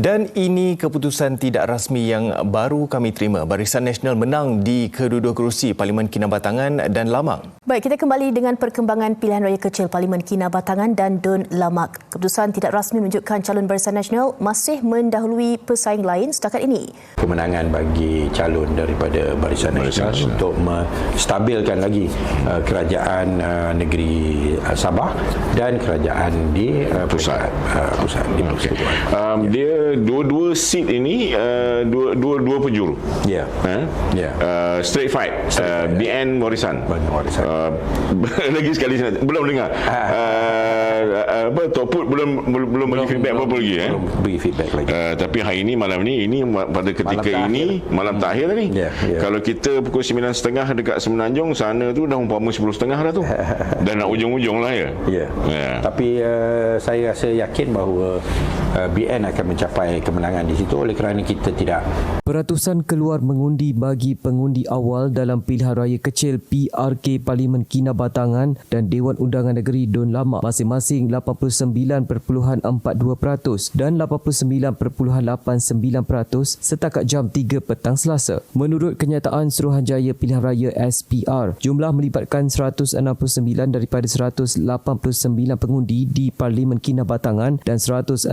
Dan ini keputusan tidak rasmi yang baru kami terima. Barisan Nasional menang di kedua-dua kerusi Parlimen Kinabatangan dan Lamak. Baik, kita kembali dengan perkembangan pilihan raya kecil Parlimen Kinabatangan dan Dun Lamak. Keputusan tidak rasmi menunjukkan calon Barisan Nasional masih mendahului pesaing lain setakat ini. Kemenangan bagi calon daripada Barisan Nasional untuk menstabilkan lagi kerajaan negeri Sabah dan kerajaan di pusat di persekutuan. Dia dua seat ini dua penjuru. Ya. Straight fight. BN Warisan. Lagi sekali belum dengar. Top Put belum bagi feedback apa lagi Belum bagi feedback lagi. Tapi hari ini malam ini pada ketika ini malam terakhir ni. Kalau kita pukul 9.30 dekat Semenanjung, sana tu dah umpama 10.30 dah tu. Dah nak ujung-ujung lah ya. Tapi saya rasa yakin bahawa BN akan mencapai kemenangan di situ oleh kerana kita tidak. Peratusan keluar mengundi bagi pengundi awal dalam pilihan raya kecil PRK Parlimen Kinabatangan dan Dewan Undangan Negeri Dun Lamak masing-masing 89.42% dan 89.89% setakat jam 3 petang Selasa. Menurut kenyataan Suruhanjaya Pilihan Raya SPR, jumlah melibatkan 169 daripada 189 pengundi di Parlimen Kinabatangan dan 169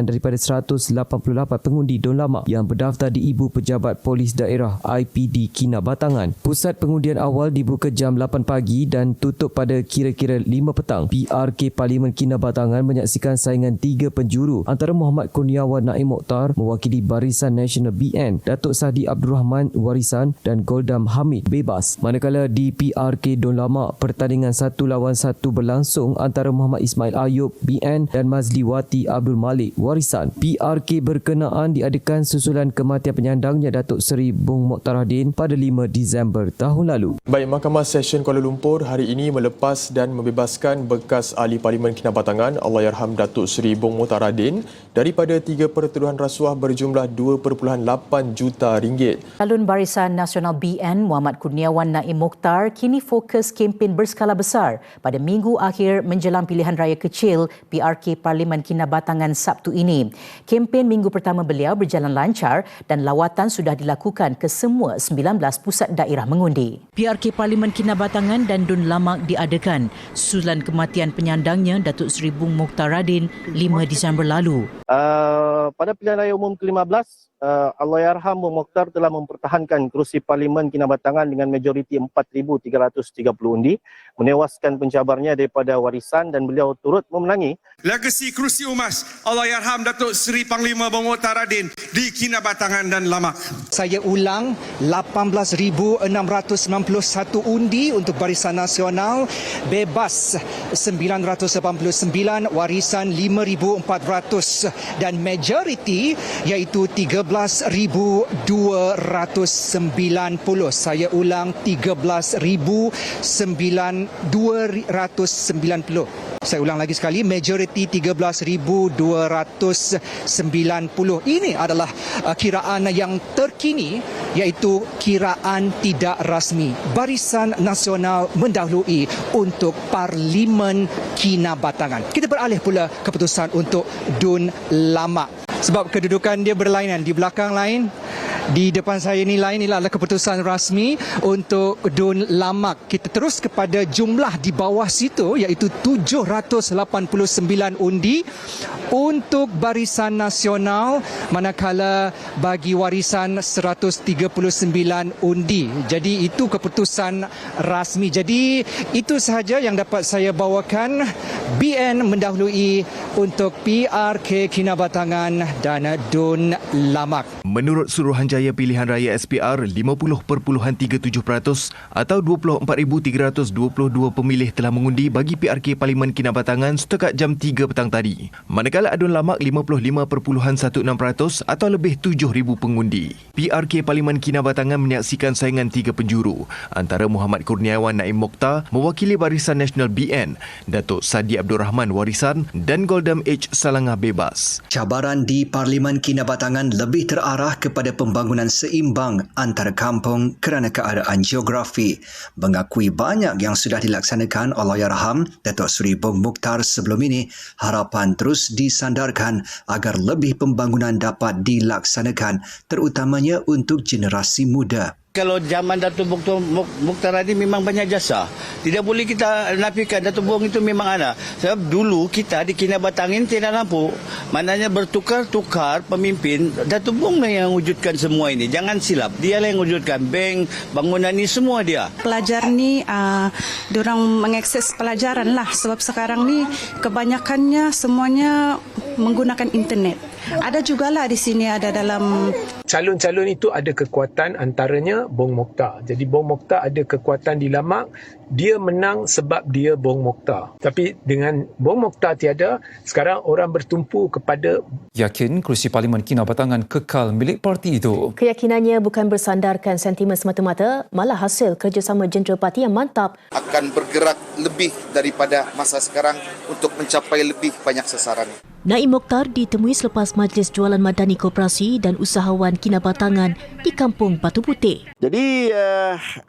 daripada 188 pengundi Dun Lamak yang berdaftar di Ibu Pejabat Polis Daerah IPD Kinabatangan. Pusat pengundian awal dibuka jam 8 pagi dan tutup pada kira-kira 5 petang. PRK Parlimen Kinabatangan menyaksikan saingan 3 penjuru antara Muhammad Kurniawan Naim Mokhtar mewakili Barisan Nasional BN, Datuk Sadi Abdul Rahman Warisan dan Goldam Hamid Bebas. Manakala di PRK Dun Lamak, pertandingan 1 lawan 1 berlangsung antara Muhammad Ismail Ayub BN dan Mazliwati Abdul Malik Warisan. PRK berkenaan diadakan susulan kematian penyandangnya Datuk Seri Bung Mokhtaradin pada 5 Disember tahun lalu. Baik, Mahkamah Session Kuala Lumpur hari ini melepas dan membebaskan bekas Ahli Parlimen Kinabatangan Allahyarham Datuk Seri Bung Mokhtaradin daripada 3 pertuduhan rasuah berjumlah 2.8 juta ringgit. Calon Barisan Nasional BN Muhammad Kurniawan Naim Mokhtar kini fokus kempen berskala besar pada minggu akhir menjelang pilihan raya kecil PRK Parlimen Kinabatangan Sabtu ini. Kempen minggu pertama beliau berjalan lancar dan lawatan sudah dilakukan ke semua 19 pusat daerah mengundi. PRK Parlimen Kinabatangan dan Dun Lamak diadakan susulan kematian penyandangnya Datuk Seri Bung Mokhtaradin 5 Disember lalu. Pada pilihan raya umum ke-15, Allahyarham Bung Mokhtar telah mempertahankan kerusi Parlimen Kinabatangan dengan majoriti 4,330 undi, menewaskan pencabarnya daripada Warisan dan beliau turut memenangi. Legasi kerusi UMAS Allahyarham Datuk Seri Panglima Bung Mokhtaradin di Kinabatangan dan Lamak. Saya ulang, 18,691 undi untuk Barisan Nasional, bebas 989, Warisan 5,400 dan majoriti iaitu 13,290. Saya ulang, 13,290. Saya ulang lagi sekali, majoriti 13,290. Ini adalah kiraan yang terkini, iaitu kiraan tidak rasmi. Barisan Nasional mendahului untuk Parlimen Kinabatangan. Kita beralih pula keputusan untuk Dun Lamak. Sebab kedudukan dia berlainan, di belakang lain, di depan saya ni lain. Inilah keputusan rasmi untuk Dun Lamak. Kita terus kepada jumlah di bawah situ, iaitu 789 undi untuk Barisan Nasional, manakala bagi Warisan 139 undi. Jadi itu keputusan rasmi. Jadi itu sahaja yang dapat saya bawakan. BN mendahului untuk PRK Kinabatangan dan Dun Lamak. Menurut Suruhanjaya Pilihan Raya SPR, 50.37% atau 24,322 pemilih telah mengundi bagi PRK Parlimen Kinabatangan setakat jam 3 petang tadi. Manakala Dun Lamak 55.16% atau lebih 7,000 pengundi. PRK Parlimen Kinabatangan menyaksikan saingan 3 penjuru antara Muhammad Kurniawan Naim Mokhtar mewakili Barisan Nasional BN, Datuk Sadi Abdul Rahman Warisan dan Goldam H Salangah Bebas. Cabaran di Parlimen Kinabatangan lebih terarah kepada pembangunan pembangunan seimbang antara kampung kerana keadaan geografi. Mengakui banyak yang sudah dilaksanakan Allahyarham Datuk Seri Bong Mokhtar sebelum ini, harapan terus disandarkan agar lebih pembangunan dapat dilaksanakan, terutamanya untuk generasi muda. Kalau zaman Datuk Mokhtar tadi memang banyak jasa. Tidak boleh kita nafikan Datuk Bong itu memang ada. Sebab dulu kita di Kinabatangin tidak lampu. Maknanya bertukar-tukar pemimpin. Datuk Bong yang wujudkan semua ini. Jangan silap. Dia yang wujudkan bank, bangunan ini semua dia. Pelajar ni diorang mengakses pelajaran lah. Sebab sekarang ni kebanyakannya semuanya menggunakan internet. Ada jugalah di sini ada dalam calon-calon itu ada kekuatan, antaranya Bong Mokhtar. Jadi Bong Mokhtar ada kekuatan di Lamak, dia menang sebab dia Bong Mokhtar. Tapi dengan Bong Mokhtar tiada, sekarang orang bertumpu kepada yakin kerusi Parlimen Kinabatangan kekal milik parti itu. Keyakinannya bukan bersandarkan sentimen semata-mata, malah hasil kerjasama jentera parti yang mantap. Akan bergerak lebih daripada masa sekarang untuk mencapai lebih banyak sasaran. Naim Mokhtar ditemui selepas Majlis Jualan Madani Koperasi dan Usahawan Kinabatangan di Kampung Batu Putih. Jadi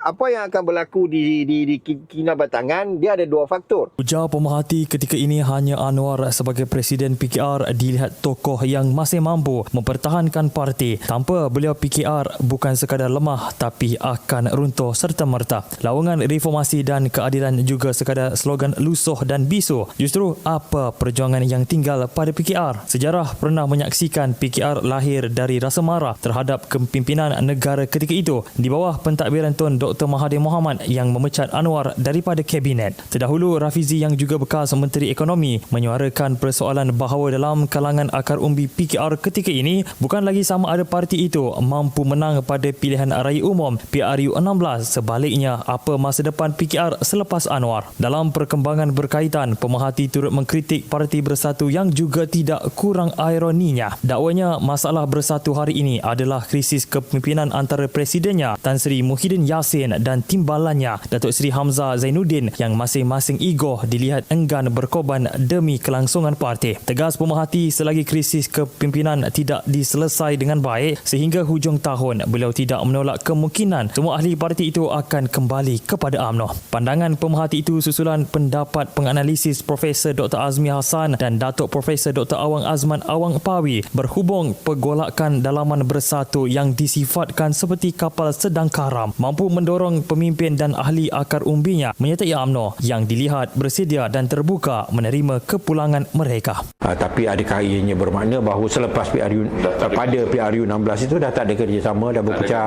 apa yang akan berlaku di Kinabatangan, dia ada dua faktor. Ujar pemerhati ketika ini hanya Anwar sebagai Presiden PKR dilihat tokoh yang masih mampu mempertahankan parti. Tanpa beliau, PKR bukan sekadar lemah tapi akan runtuh serta-merta. Lawangan reformasi dan keadilan juga sekadar slogan lusuh dan bisu. Justru apa perjuangan yang tinggal pada PKR? Sejarah pernah menyaksikan PKR lahir dari rasa marah terhadap kepimpinan negara ketika itu di bawah pentadbiran Tun Dr. Mahathir Mohamad yang memecat Anwar daripada kabinet. Terdahulu, Rafizi yang juga bekas Menteri Ekonomi menyuarakan persoalan bahawa dalam kalangan akar umbi PKR ketika ini bukan lagi sama ada parti itu mampu menang pada pilihan raya umum PRU 16. Sebaliknya, apa masa depan PKR selepas Anwar? Dalam perkembangan berkaitan, pemerhati turut mengkritik Parti Bersatu yang juga tidak kurang ironinya. Dakwanya masalah Bersatu hari ini adalah krisis kepimpinan antara presidennya Tan Sri Muhyiddin Yassin dan timbalannya Datuk Seri Hamzah Zainuddin yang masing-masing ego dilihat enggan berkorban demi kelangsungan parti. Tegas pemerhati, selagi krisis kepimpinan tidak diselesai dengan baik sehingga hujung tahun, beliau tidak menolak kemungkinan semua ahli parti itu akan kembali kepada UMNO. Pandangan pemerhati itu susulan pendapat penganalisis Profesor Dr. Azmi Hassan dan Datuk Profesor Dr. Awang Azman Awang Pawi berhubung pergolakan dalaman Bersatu yang disifatkan seperti kapal sedang karam mampu mendorong pemimpin dan ahli akar umbinya menyertai UMNO yang dilihat bersedia dan terbuka menerima kepulangan mereka. Tapi adakah ianya bermakna bahawa selepas PRU pada PRU 16 itu dah tak ada kerjasama, dah berpecah,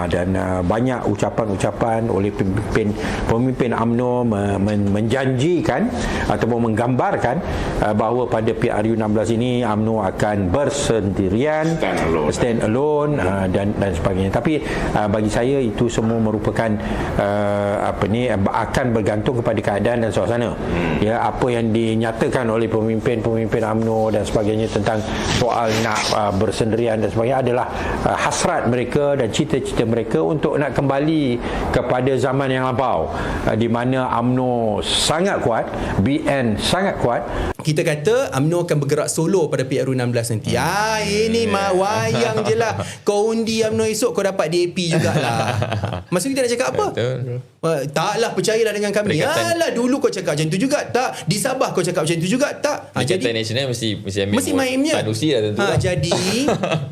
dan banyak ucapan-ucapan oleh pemimpin UMNO menjanjikan ataupun menggambarkan bahawa pada PRU 16 ini UMNO akan bersendirian, stand alone dan sebagainya. Tapi bagi saya itu semua merupakan akan bergantung kepada keadaan dan suasana. Ya, apa yang dinyatakan oleh pemimpin UMNO dan sebagainya tentang soal nak bersendirian dan sebagainya adalah hasrat mereka dan cita-cita mereka untuk nak kembali kepada zaman yang lampau, di mana UMNO sangat kuat, BN sangat kuat. Kita kata UMNO akan bergerak solo pada PRU 16 nanti. Ini wayang je lah. Kau undi UMNO esok, kau dapat DAP jugalah. Maksudnya kita nak cakap apa? Taklah, percayalah dengan kami. Alah, dulu kau cakap macam tu juga. Tak, di Sabah kau cakap macam tu juga. Tak. Jadi nasional mesti mainnya. Padusi lah tentu. Jadi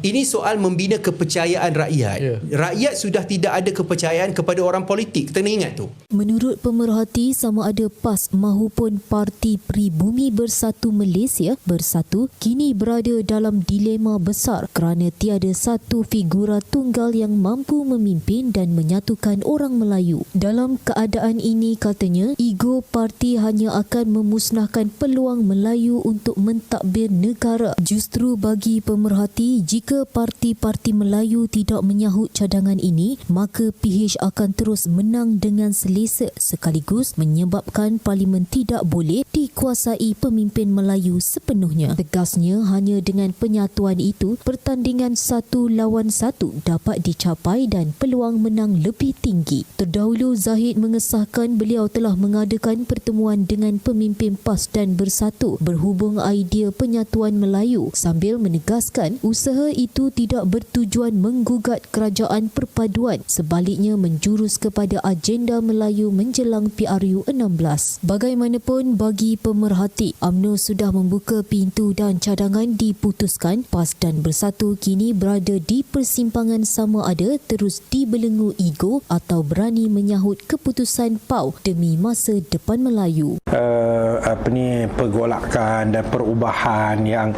ini soal membina kepercayaan rakyat. Rakyat sudah tidak ada kepercayaan kepada orang politik. Kena ingat tu. Menurut pemerhati, sama ada PAS mahupun Parti Pribumi Bersatu Malaysia Bersatu kini berada dalam dilema besar kerana tiada satu figura tunggal yang mampu memimpin dan menyatukan orang Melayu. Dalam keadaan ini, katanya, ego parti hanya akan memusnahkan peluang Melayu untuk mentadbir negara. Justru bagi pemerhati, jika parti-parti Melayu tidak menyahut cadangan ini, maka PH akan terus menang dengan selesa sekaligus menyebabkan parlimen tidak boleh dikuasai pemimpin pemimpin Melayu sepenuhnya. Tegasnya, hanya dengan penyatuan itu, pertandingan 1-1 dapat dicapai dan peluang menang lebih tinggi. Terdahulu, Zahid mengesahkan beliau telah mengadakan pertemuan dengan pemimpin PAS dan Bersatu berhubung idea penyatuan Melayu sambil menegaskan usaha itu tidak bertujuan menggugat kerajaan perpaduan, sebaliknya menjurus kepada agenda Melayu menjelang PRU 16. Bagaimanapun, bagi pemerhati, UMNO sudah membuka pintu dan cadangan diputuskan. PAS dan Bersatu kini berada di persimpangan sama ada terus dibelenggu ego atau berani menyahut keputusan PAU demi masa depan Melayu. Pergolakan dan perubahan yang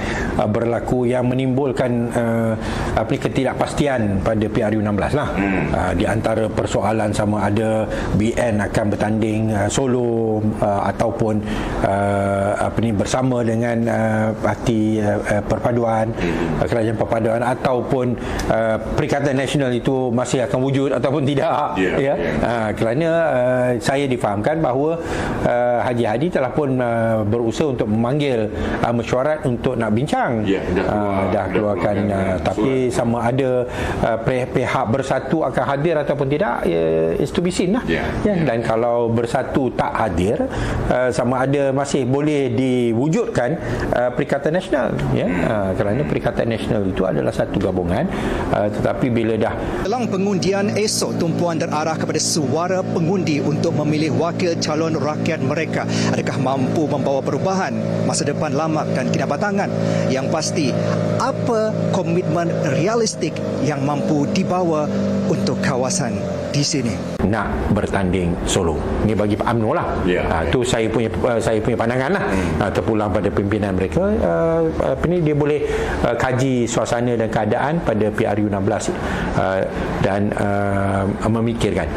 berlaku yang menimbulkan ketidakpastian pada PRU 16 lah. Di antara persoalan sama ada BN akan bertanding solo ataupun bersama dengan parti perpaduan, kerajaan perpaduan, ataupun Perikatan Nasional itu masih akan wujud ataupun tidak. Kerana saya difahamkan bahawa Haji Hadi telah pun berusaha untuk memanggil mesyuarat untuk nak bincang. Dah keluarkan tapi sama ada pihak Bersatu akan hadir ataupun tidak, is to be seen lah. Dan kalau Bersatu tak hadir, sama ada masih boleh diwujudkan Perikatan Nasional, kerana Perikatan Nasional itu adalah satu gabungan, tetapi bila dah dalam pengundian esok, tumpuan terarah kepada suara pengundi untuk memilih wakil calon rakyat mereka. Adakah mampu membawa perubahan masa depan Lamak dan Kinabatangan? Yang pasti, apa komitmen realistik yang mampu dibawa untuk kawasan di sini? Nak bertanding solo. Ini bagi Pak UMNO lah. Itu saya punya pandangan lah. Terpulang pada pimpinan mereka, dia boleh kaji suasana dan keadaan pada PRU 16 dan memikirkan.